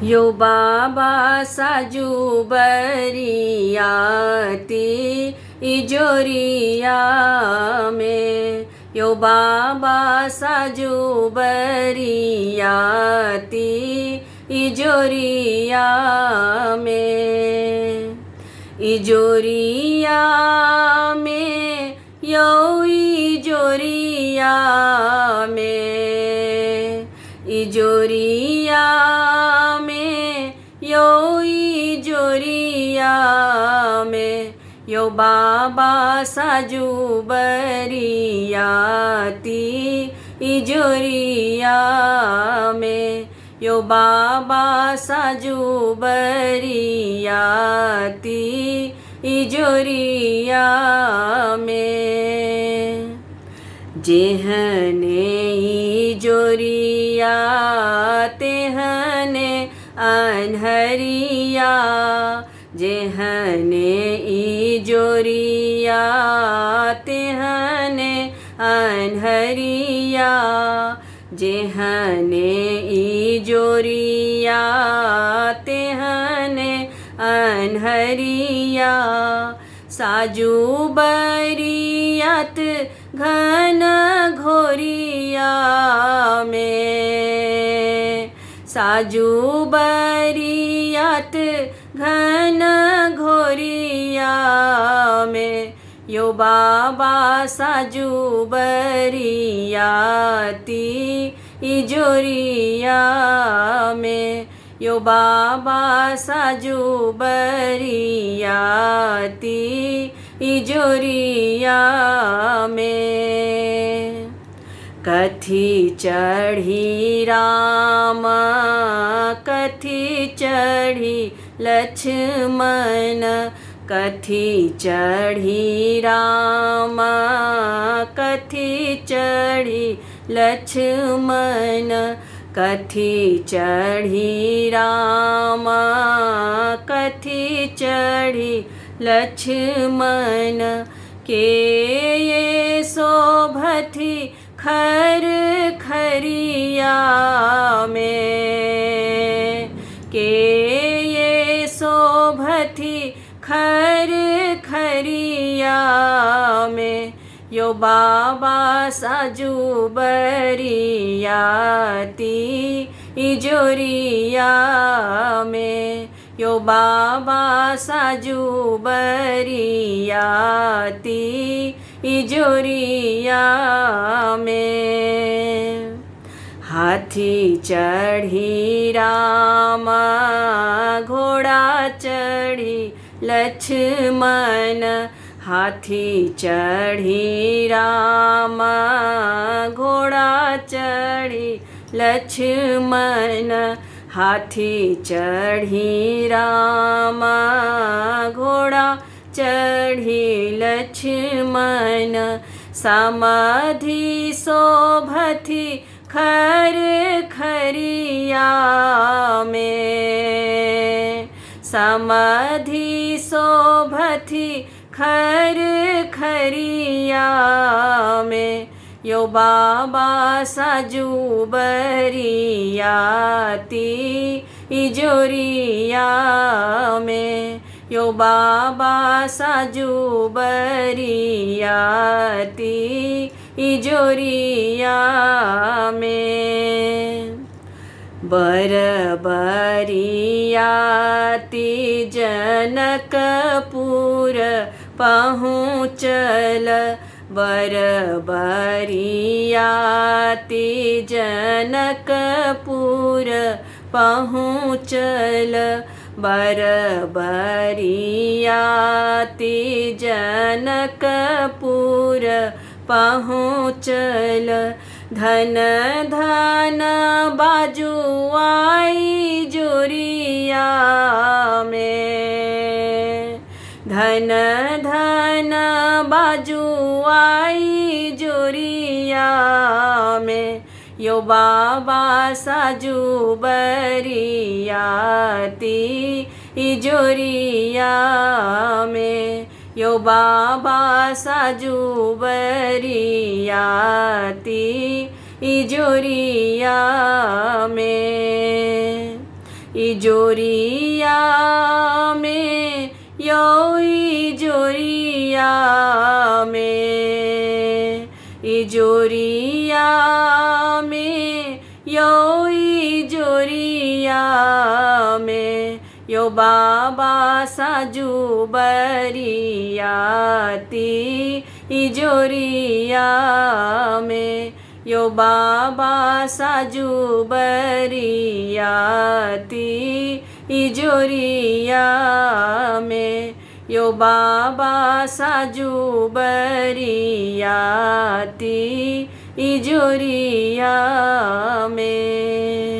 यो बाबा साजू बरियाती इजोरिया में, यो बाबा साजू बरियाती इजोरिया में, इजोरिया में यो इजोरिया में, इजोरिया में यो इजोरिया में, यो बाबा साजू बरियाती इजोरिया में, यो बाबा साजू बरियाती इजोरिया में, जेहने इजोरिया तेहने अनहरिया, जेहने इजोरिया तेहने अनहरिया, जेहने इजोरिया तेहने अनहरिया, साजू बरियात घन घोरिया में, साजू बरियात घन घोरिया में, यो बाबा साजू बरियाती इजोरिया में, यो बाबा साजू बरियाती इजोरिया में, कथी चढ़ी राम कथी चढ़ी लक्ष्मण, कथी चढ़ी राम कथी चढ़ी लक्ष्मण, कथी चढ़ी राम कथी चढ़ी लक्ष्मण, के ये शोभथी खर खरिया में, के ये शोभथी खर खरिया में, यो बाबा साजू बरियाती इजोरिया में, यो बाबा साजू बरियाती इजोरिया में, हाथी चढ़ी राम घोड़ा चढ़ी लक्ष्मण, हाथी चढ़ी राम घोड़ा चढ़ी लक्ष्मण, हाथी चढ़ी राम घोड़ा चढ़ी लक्ष्मण, समाधि शोभथी खर खरिया में, समाधि शोभथी खर खरिया में, यो बाबा साजू बरियाती इजोरिया में, यो बाबा साजू बरियाती इजोरिया में, बरबरियाती जनकपुर पहुँचल, बरबरियाती जनकपुर पहुँचल, बरबरियाती जनकपुर पहुँचल, धन धन बाजू आई जोरिया में, धन धन बाजू आई जोरिया में, यो बाबा साजू बरियाती इजोरिया में, यो बाबा साजू बरियाती इजोरिया में, इजोरिया में यो इजोरिया में, इजोरिया में यो इजोरिया में, यो बाबा साजू बरियाती इजोरिया में, यो बाबा साजू बरियाती इजोरिया में, यो बाबा साजू बरियाती इजोरिया में।